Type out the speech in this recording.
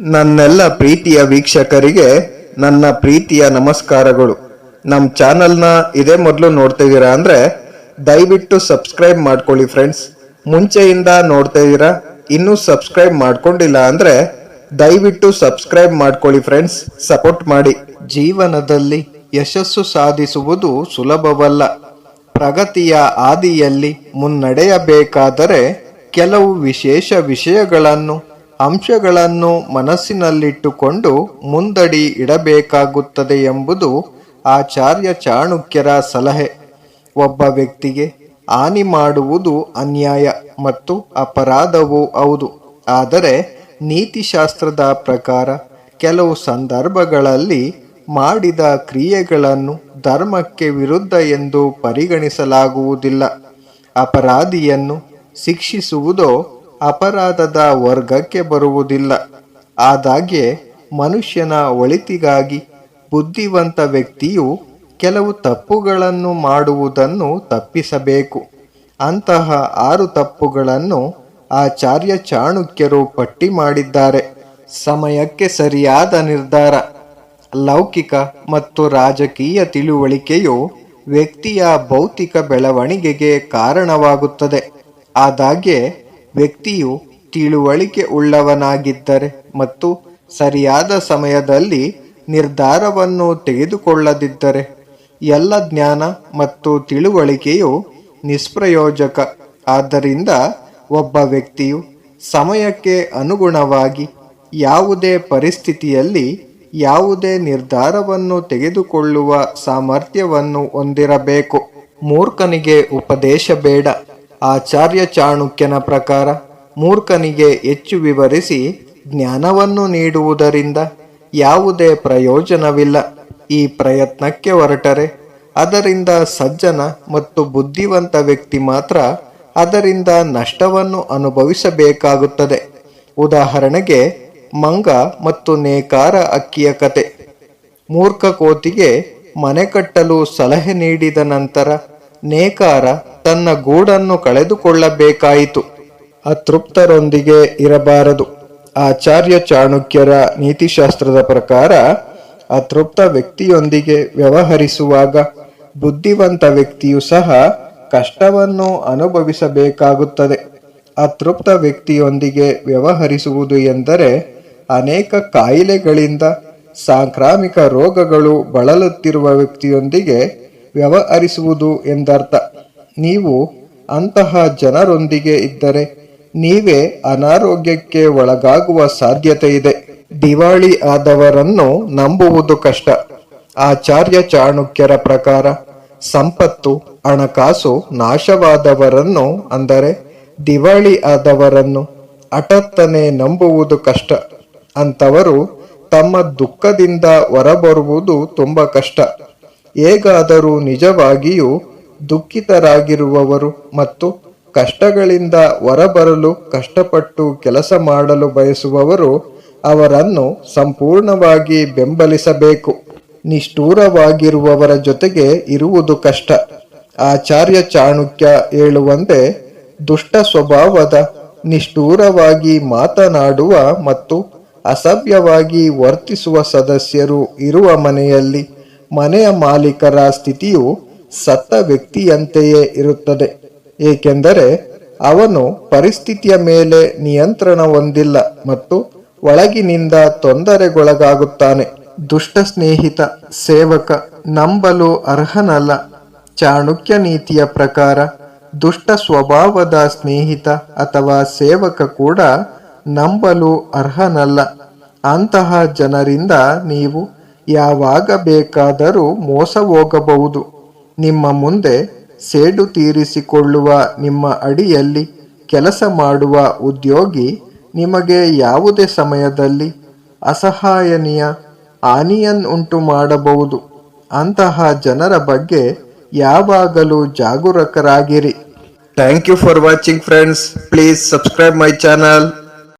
ನನ್ನೆಲ್ಲ ಪ್ರೀತಿಯ ವೀಕ್ಷಕರಿಗೆ ನನ್ನ ಪ್ರೀತಿಯ ನಮಸ್ಕಾರಗಳು. ನಮ್ಮ ಚಾನಲ್ನ ಇದೇ ಮೊದಲು ನೋಡ್ತಾ ಇದ್ದೀರಾ ಅಂದರೆ ದಯವಿಟ್ಟು ಸಬ್ಸ್ಕ್ರೈಬ್ ಮಾಡ್ಕೊಳ್ಳಿ ಫ್ರೆಂಡ್ಸ್. ಮುಂಚೆಯಿಂದ ನೋಡ್ತಾ ಇದ್ದೀರಾ, ಇನ್ನೂ ಸಬ್ಸ್ಕ್ರೈಬ್ ಮಾಡ್ಕೊಂಡಿಲ್ಲ ಅಂದರೆ ದಯವಿಟ್ಟು ಸಬ್ಸ್ಕ್ರೈಬ್ ಮಾಡ್ಕೊಳ್ಳಿ ಫ್ರೆಂಡ್ಸ್, ಸಪೋರ್ಟ್ ಮಾಡಿ. ಜೀವನದಲ್ಲಿ ಯಶಸ್ಸು ಸಾಧಿಸುವುದು ಸುಲಭವಲ್ಲ. ಪ್ರಗತಿಯ ಹಾದಿಯಲ್ಲಿ ಮುನ್ನಡೆಯಬೇಕಾದರೆ ಕೆಲವು ವಿಶೇಷ ವಿಷಯಗಳನ್ನು ಅಂಶಗಳನ್ನು ಮನಸ್ಸಿನಲ್ಲಿಟ್ಟುಕೊಂಡು ಮುಂದಡಿ ಇಡಬೇಕಾಗುತ್ತದೆ ಎಂಬುದು ಆಚಾರ್ಯ ಚಾಣಕ್ಯರ ಸಲಹೆ. ಒಬ್ಬ ವ್ಯಕ್ತಿಗೆ ಹಾನಿ ಮಾಡುವುದು ಅನ್ಯಾಯ ಮತ್ತು ಅಪರಾಧವೂ ಹೌದು. ಆದರೆ ನೀತಿಶಾಸ್ತ್ರದ ಪ್ರಕಾರ ಕೆಲವು ಸಂದರ್ಭಗಳಲ್ಲಿ ಮಾಡಿದ ಕ್ರಿಯೆಗಳನ್ನು ಧರ್ಮಕ್ಕೆ ವಿರುದ್ಧ ಎಂದು ಪರಿಗಣಿಸಲಾಗುವುದಿಲ್ಲ. ಅಪರಾಧಿಯನ್ನು ಶಿಕ್ಷಿಸುವುದೋ ಅಪರಾಧದ ವರ್ಗಕ್ಕೆ ಬರುವುದಿಲ್ಲ. ಆದಾಗ್ಯೇ ಮನುಷ್ಯನ ಒಳಿತಿಗಾಗಿ ಬುದ್ಧಿವಂತ ವ್ಯಕ್ತಿಯು ಕೆಲವು ತಪ್ಪುಗಳನ್ನು ಮಾಡುವುದನ್ನು ತಪ್ಪಿಸಬೇಕು. ಅಂತಹ 6 ತಪ್ಪುಗಳನ್ನು ಆಚಾರ್ಯ ಚಾಣಕ್ಯರು ಪಟ್ಟಿ ಮಾಡಿದ್ದಾರೆ. ಸಮಯಕ್ಕೆ ಸರಿಯಾದ ನಿರ್ಧಾರ. ಲೌಕಿಕ ಮತ್ತು ರಾಜಕೀಯ ತಿಳುವಳಿಕೆಯು ವ್ಯಕ್ತಿಯ ಭೌತಿಕ ಬೆಳವಣಿಗೆಗೆ ಕಾರಣವಾಗುತ್ತದೆ. ಆದಾಗ್ಯೇ ವ್ಯಕ್ತಿಯು ತಿಳುವಳಿಕೆ ಉಳ್ಳವನಾಗಿದ್ದರೆ ಮತ್ತು ಸರಿಯಾದ ಸಮಯದಲ್ಲಿ ನಿರ್ಧಾರವನ್ನು ತೆಗೆದುಕೊಳ್ಳದಿದ್ದರೆ ಎಲ್ಲ ಜ್ಞಾನ ಮತ್ತು ತಿಳುವಳಿಕೆಯು ನಿಷ್ಪ್ರಯೋಜಕ. ಆದ್ದರಿಂದ ಒಬ್ಬ ವ್ಯಕ್ತಿಯು ಸಮಯಕ್ಕೆ ಅನುಗುಣವಾಗಿ ಯಾವುದೇ ಪರಿಸ್ಥಿತಿಯಲ್ಲಿ ಯಾವುದೇ ನಿರ್ಧಾರವನ್ನು ತೆಗೆದುಕೊಳ್ಳುವ ಸಾಮರ್ಥ್ಯವನ್ನು ಹೊಂದಿರಬೇಕು. ಮೂರ್ಖನಿಗೆ ಉಪದೇಶ ಬೇಡ. ಆಚಾರ್ಯ ಚಾಣಕ್ಯನ ಪ್ರಕಾರ ಮೂರ್ಖನಿಗೆ ಹೆಚ್ಚು ವಿವರಿಸಿ ಜ್ಞಾನವನ್ನು ನೀಡುವುದರಿಂದ ಯಾವುದೇ ಪ್ರಯೋಜನವಿಲ್ಲ. ಈ ಪ್ರಯತ್ನಕ್ಕೆ ಹೊರಟರೆ ಅದರಿಂದ ಸಜ್ಜನ ಮತ್ತು ಬುದ್ಧಿವಂತ ವ್ಯಕ್ತಿ ಮಾತ್ರ ಅದರಿಂದ ನಷ್ಟವನ್ನು ಅನುಭವಿಸಬೇಕಾಗುತ್ತದೆ. ಉದಾಹರಣೆಗೆ ಮಂಗ ಮತ್ತು ನೇಕಾರ ಹಕ್ಕಿಯ ಕತೆ. ಮೂರ್ಖ ಕೋತಿಗೆ ಮನೆ ಕಟ್ಟಲು ಸಲಹೆ ನೀಡಿದ ನಂತರ ನೇಕಾರ ತನ್ನ ಗೂಡನ್ನು ಕಳೆದುಕೊಳ್ಳಬೇಕಾಯಿತು. ಅತೃಪ್ತರೊಂದಿಗೆ ಇರಬಾರದು. ಆಚಾರ್ಯ ಚಾಣಕ್ಯರ ನೀತಿಶಾಸ್ತ್ರದ ಪ್ರಕಾರ ಅತೃಪ್ತ ವ್ಯಕ್ತಿಯೊಂದಿಗೆ ವ್ಯವಹರಿಸುವಾಗ ಬುದ್ಧಿವಂತ ವ್ಯಕ್ತಿಯು ಸಹ ಕಷ್ಟವನ್ನು ಅನುಭವಿಸಬೇಕಾಗುತ್ತದೆ. ಅತೃಪ್ತ ವ್ಯಕ್ತಿಯೊಂದಿಗೆ ವ್ಯವಹರಿಸುವುದು ಎಂದರೆ ಅನೇಕ ಕಾಯಿಲೆಗಳಿಂದ ಸಾಂಕ್ರಾಮಿಕ ರೋಗಗಳು ಬಳಲುತ್ತಿರುವ ವ್ಯಕ್ತಿಯೊಂದಿಗೆ ವ್ಯವಹರಿಸುವುದು ಎಂದರ್ಥ. ನೀವು ಅಂತಹ ಜನರೊಂದಿಗೆ ಇದ್ದರೆ ನೀವೇ ಅನಾರೋಗ್ಯಕ್ಕೆ ಒಳಗಾಗುವ ಸಾಧ್ಯತೆ ಇದೆ. ದಿವಾಳಿ ಆದವರನ್ನು ನಂಬುವುದು ಕಷ್ಟ. ಆಚಾರ್ಯ ಚಾಣಕ್ಯರ ಪ್ರಕಾರ ಸಂಪತ್ತು, ಹಣಕಾಸು ನಾಶವಾದವರನ್ನು ಅಂದರೆ ದಿವಾಳಿ ಆದವರನ್ನು ಹಠಾತ್ತನೆ ನಂಬುವುದು ಕಷ್ಟ. ಅಂಥವರು ತಮ್ಮ ದುಃಖದಿಂದ ಹೊರಬರುವುದು ತುಂಬ ಕಷ್ಟ. ಹೇಗಾದರೂ ನಿಜವಾಗಿಯೂ ದುಃಖಿತರಾಗಿರುವವರು ಮತ್ತು ಕಷ್ಟಗಳಿಂದ ಹೊರಬರಲು ಕಷ್ಟಪಟ್ಟು ಕೆಲಸ ಮಾಡಲು ಬಯಸುವವರು ಅವರನ್ನು ಸಂಪೂರ್ಣವಾಗಿ ಬೆಂಬಲಿಸಬೇಕು. ನಿಷ್ಠೂರವಾಗಿರುವವರ ಜೊತೆಗೆ ಇರುವುದು ಕಷ್ಟ. ಆಚಾರ್ಯ ಚಾಣಕ್ಯ ಹೇಳುವಂತೆ ದುಷ್ಟ ಸ್ವಭಾವದ, ನಿಷ್ಠೂರವಾಗಿ ಮಾತನಾಡುವ ಮತ್ತು ಅಸಭ್ಯವಾಗಿ ವರ್ತಿಸುವ ಸದಸ್ಯರು ಇರುವ ಮನೆಯಲ್ಲಿ ಮನೆಯ ಮಾಲೀಕರ ಸ್ಥಿತಿಯು ಸತ್ತ ವ್ಯಕ್ತಿಯಂತೆಯೇ ಇರುತ್ತದೆ. ಏಕೆಂದರೆ ಅವನು ಪರಿಸ್ಥಿತಿಯ ಮೇಲೆ ನಿಯಂತ್ರಣ ಹೊಂದಿಲ್ಲ ಮತ್ತು ಒಳಗಿನಿಂದ ತೊಂದರೆಗೊಳಗಾಗುತ್ತಾನೆ. ದುಷ್ಟ ಸ್ನೇಹಿತ, ಸೇವಕ ನಂಬಲು ಅರ್ಹನಲ್ಲ. ಚಾಣಕ್ಯ ನೀತಿಯ ಪ್ರಕಾರ ದುಷ್ಟ ಸ್ವಭಾವದ ಸ್ನೇಹಿತ ಅಥವಾ ಸೇವಕ ಕೂಡ ನಂಬಲು ಅರ್ಹನಲ್ಲ. ಅಂತಹ ಜನರಿಂದ ನೀವು ಯಾವಾಗ ಬೇಕಾದರೂ ಮೋಸ ಹೋಗಬಹುದು. ನಿಮ್ಮ ಮುಂದೆ ಸೇಡು ತೀರಿಸಿಕೊಳ್ಳುವ ನಿಮ್ಮ ಅಡಿಯಲ್ಲಿ ಕೆಲಸ ಮಾಡುವ ಉದ್ಯೋಗಿ ನಿಮಗೆ ಯಾವುದೇ ಸಮಯದಲ್ಲಿ ಅಸಹನೀಯ ಹಾನಿಯನ್ನುಂಟು ಮಾಡಬಹುದು. ಅಂತಹ ಜನರ ಬಗ್ಗೆ ಯಾವಾಗಲೂ ಜಾಗರೂಕರಾಗಿರಿ. Thank you for watching friends. Please subscribe my channel.